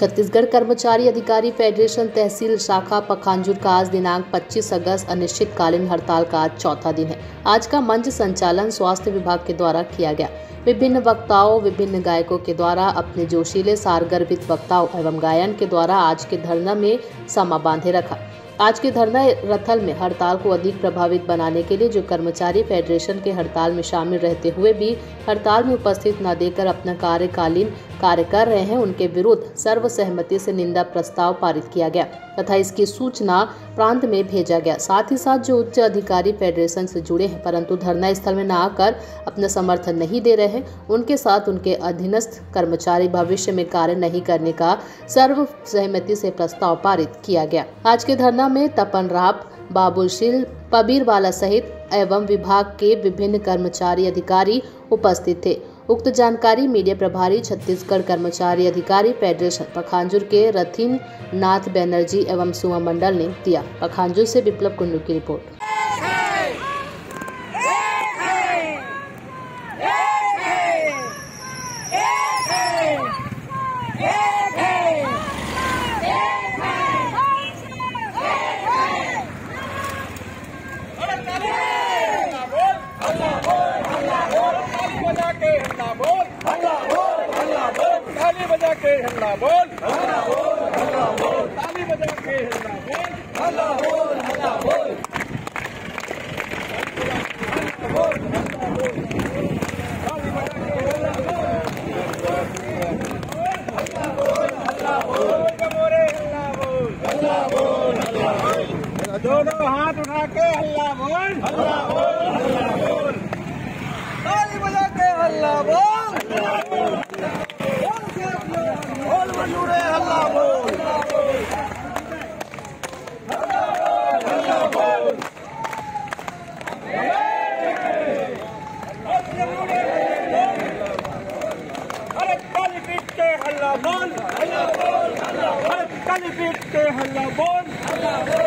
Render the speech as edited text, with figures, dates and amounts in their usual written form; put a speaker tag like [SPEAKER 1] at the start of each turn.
[SPEAKER 1] छत्तीसगढ़ कर्मचारी अधिकारी फेडरेशन तहसील शाखा पखांजूर का आज दिनांक 25 अगस्त अनिश्चितकालीन हड़ताल का आज चौथा दिन है। आज का मंच संचालन स्वास्थ्य विभाग के द्वारा किया गया। विभिन्न वक्ताओं, विभिन्न गायकों के द्वारा अपने जोशीले सारगर्भित वक्ताओं एवं गायन के द्वारा आज के धरना में समा बांधे रखा। आज के धरना रथल में हड़ताल को अधिक प्रभावित बनाने के लिए जो कर्मचारी फेडरेशन के हड़ताल में शामिल रहते हुए भी हड़ताल में उपस्थित न देकर अपना कार्यकालीन कार्य कर रहे हैं, उनके विरुद्ध सर्वसहमति से निंदा प्रस्ताव पारित किया गया तथा इसकी सूचना प्रांत में भेजा गया। साथ ही साथ जो उच्च अधिकारी फेडरेशन से जुड़े हैं परंतु धरना स्थल में न आकर अपना समर्थन नहीं दे रहे हैं, उनके साथ उनके अधीनस्थ कर्मचारी भविष्य में कार्य नहीं करने का सर्वसहमति से प्रस्ताव पारित किया गया। आज के धरना में तपन राप, बाबुलशील, पबीरवाला सहित एवं विभाग के विभिन्न कर्मचारी अधिकारी उपस्थित थे। उक्त जानकारी मीडिया प्रभारी छत्तीसगढ़ कर्मचारी अधिकारी फेडरेशन पखांजूर के रथिन नाथ बनर्जी एवं सुमा मंडल ने दिया। पखांजूर से विप्लव कुंडू की रिपोर्ट।
[SPEAKER 2] ताली बजा के हल्ला बोल, हल्ला बोल, हल्ला बोल, ताली बजा के हल्ला बोल, हल्ला बोल, हल्ला बोल, बोल, हल्ला बोल, ताली बजा के हल्ला बोल, हल्ला बोल, मोरे हल्ला बोल, हल्ला बोल, हल्ला बोल, दोनों हाथ उठा के हल्ला बोल, हल्ला बोल, हल्ला बोल, ताली बजा के हल्ला बोल, हल्ला बोल, मजूरे हल्ला बोल, हल्ला बोल, अरे काली पीट के हल्ला बोल, हल्ला बोल, हल्ला बोल, काली पीट के हल्ला बोल, हल्ला बोल।